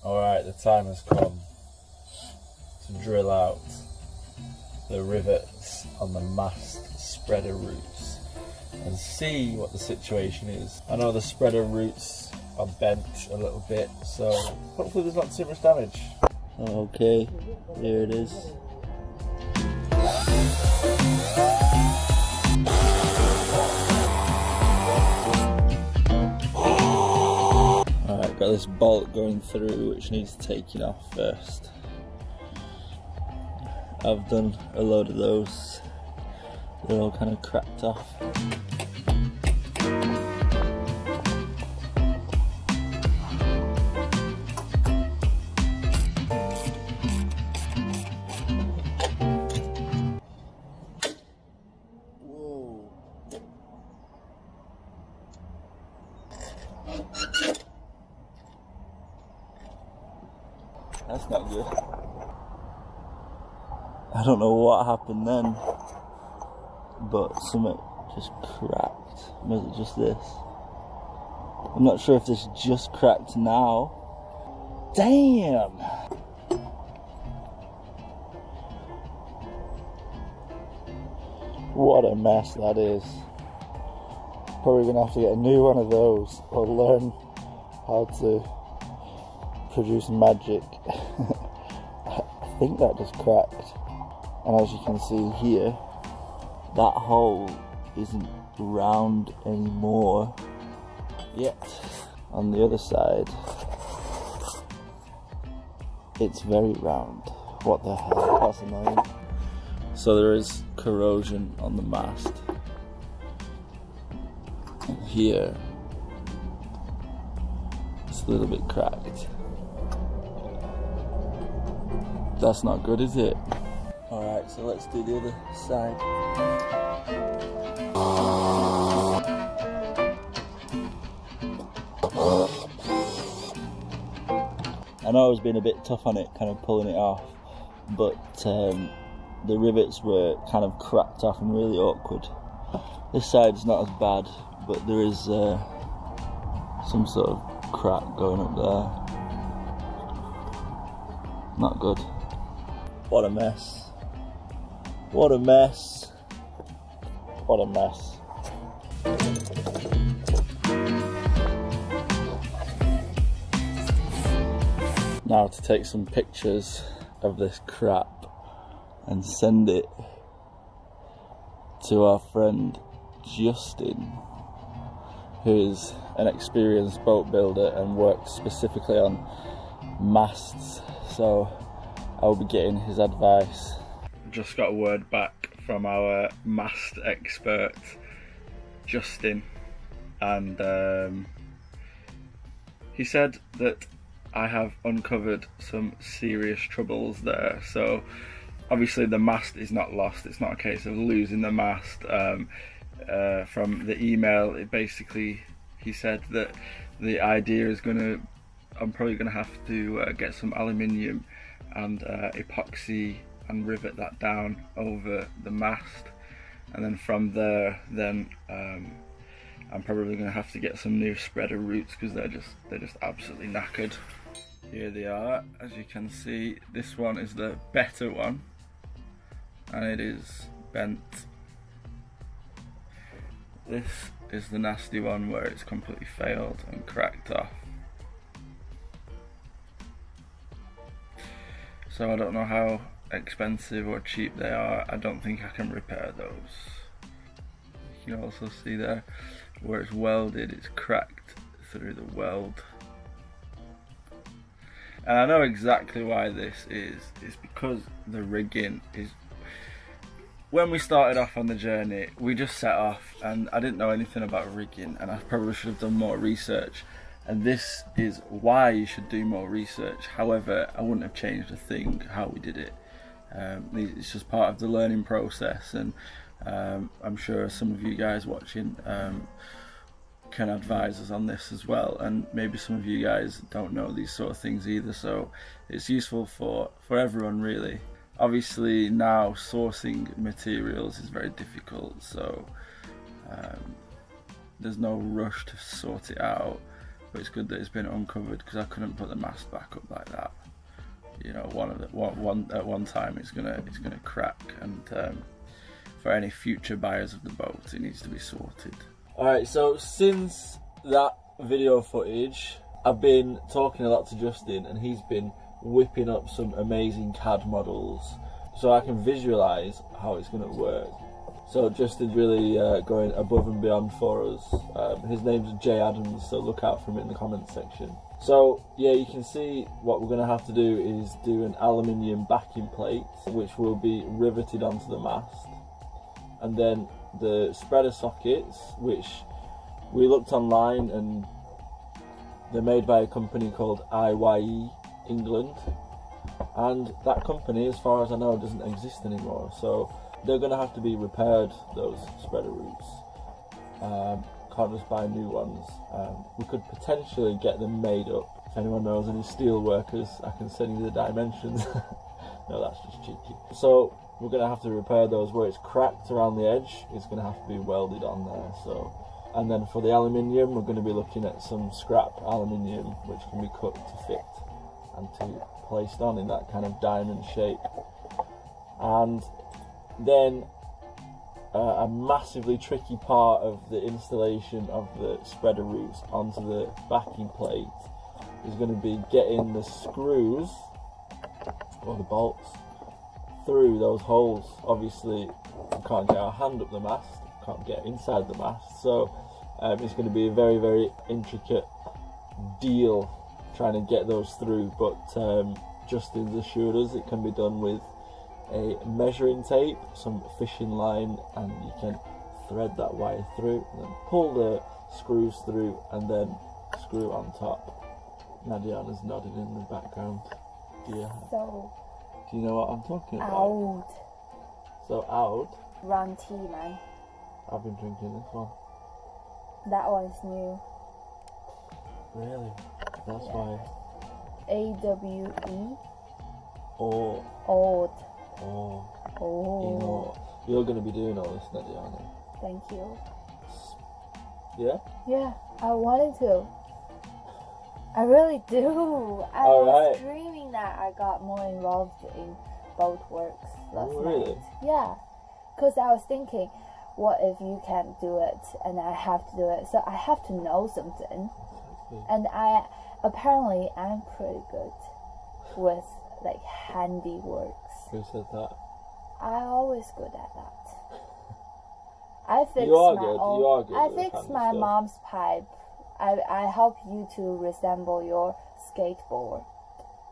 Alright, the time has come to drill out the rivets on the mast spreader roots and see what the situation is. I know the spreader roots are bent a little bit, so hopefully there's not too much damage. Okay, here it is. Alright, got this bolt going through which needs taking off first. I've done a load of those. They're all kind of cracked off. Whoa. That's not good. I don't know what happened then, but something just cracked. Was it just this? I'm not sure if this just cracked now. Damn! What a mess that is. Probably gonna have to get a new one of those or learn how to produce magic. I think that just cracked. And as you can see here, that hole isn't round anymore yet. On the other side, it's very round. What the hell, that's annoying. So there is corrosion on the mast. And here, it's a little bit cracked. That's not good, is it? Alright, so let's do the other side. I know I was being a bit tough on it, kind of pulling it off, but the rivets were kind of cracked off and really awkward. This side's not as bad, but there is some sort of crack going up there. Not good. What a mess. What a mess. What a mess. Now to take some pictures of this crap and send it to our friend Justin, who is an experienced boat builder and works specifically on masts, so I'll be getting his advice. Just got a word back from our mast expert, Justin, and he said that I have uncovered some serious troubles there. So obviously the mast is not lost, it's not a case of losing the mast. From the email, it basically, he said that the idea is I'm probably gonna have to get some aluminium and epoxy and rivet that down over the mast, and then from there I'm probably going to have to get some new spreader roots because they're just absolutely knackered. Here they are. As you can see, this one is the better one and it is bent. This is the nasty one where it's completely failed and cracked off. So I don't know how expensive or cheap they are. I don't think I can repair those. You can also see there where it's welded, it's cracked through the weld. And I know exactly why this is. It's because the rigging is... When we started off on the journey, we just set off and I didn't know anything about rigging, and I probably should have done more research. And this is why you should do more research. However, I wouldn't have changed a thing how we did it. It's just part of the learning process, and I'm sure some of you guys watching can advise us on this as well, and maybe some of you guys don't know these sort of things either, so it's useful for everyone really. Obviously now sourcing materials is very difficult, so there's no rush to sort it out, but it's good that it's been uncovered because I couldn't put the mast back up like that. You know, at one time it's gonna crack, and for any future buyers of the boat, it needs to be sorted. Alright, so since that video footage, I've been talking a lot to Justin, and he's been whipping up some amazing CAD models so I can visualise how it's going to work. So Justin's really going above and beyond for us. His name's Jay Adams, so look out for him in the comments section. So yeah, you can see what we're going to have to do is do an aluminium backing plate, which will be riveted onto the mast, and then the spreader sockets, which we looked online and they're made by a company called IYE England, and that company, as far as I know, doesn't exist anymore, so they're going to have to be repaired, those spreader roots. Can't just buy new ones. We could potentially get them made up. If anyone knows any steel workers, I can send you the dimensions. No, that's just cheeky. So we're going to have to repair those. Where it's cracked around the edge, it's going to have to be welded on there. So, and then for the aluminium, we're going to be looking at some scrap aluminium which can be cut to fit and to placed on in that kind of diamond shape. And then a massively tricky part of the installation of the spreader roots onto the backing plate is going to be getting the screws or the bolts through those holes. Obviously we can't get our hand up the mast, can't get inside the mast, so it's going to be a very, very intricate deal trying to get those through, but Justin's assured us it can be done with a measuring tape, some fishing line, and you can thread that wire through and then pull the screws through and then screw on top. Nadiana's nodding in the background. Do you know what I'm talking about? Oud. So oud? Rum tea, man. I've been drinking this one. That one's new. Really? That's why. AWE. Oh. Old. Oh. Oh. You know, you're going to be doing all this, Nadiana. Thank you. Yeah? Yeah, I wanted to. I really do. I was dreaming that I got more involved in boat works last night. Yeah, because I was thinking, what if you can't do it and I have to do it? So I have to know something. And apparently I'm pretty good with like handiworks. Who said that? I'm always good at that. I fixed my mom's pipe. I help you to resemble your skateboard.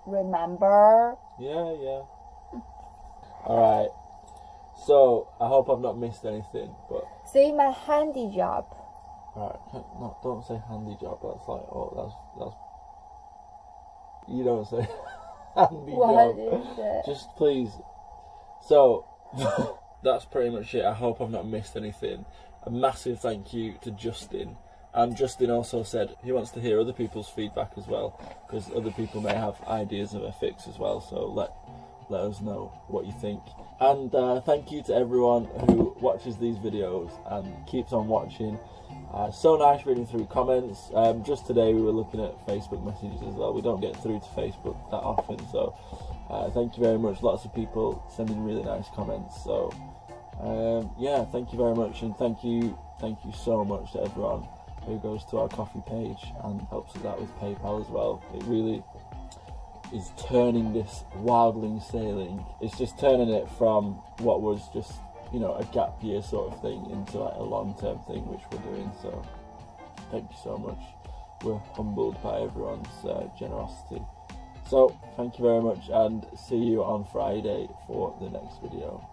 Remember? Yeah. Alright. So, I hope I've not missed anything, but... See my handy job. Alright, no, don't say handy job, that's like, that's... You don't say handy job. What is it? Just please. So, that's pretty much it. I hope I've not missed anything. A massive thank you to Justin. And Justin also said he wants to hear other people's feedback as well, because other people may have ideas of a fix as well, so let us know what you think. And thank you to everyone who watches these videos and keeps on watching. So nice reading through comments. Just today we were looking at Facebook messages as well. We don't get through to Facebook that often, so thank you very much. Lots of people sending really nice comments, so yeah, thank you very much, and thank you so much to everyone who goes to our coffee page and helps us out with PayPal as well. It really is turning this wildling sailing, it's just turning it from what was just, you know, a gap year sort of thing into like a long-term thing, which we're doing. So thank you so much. We're humbled by everyone's generosity. So thank you very much, and see you on Friday for the next video.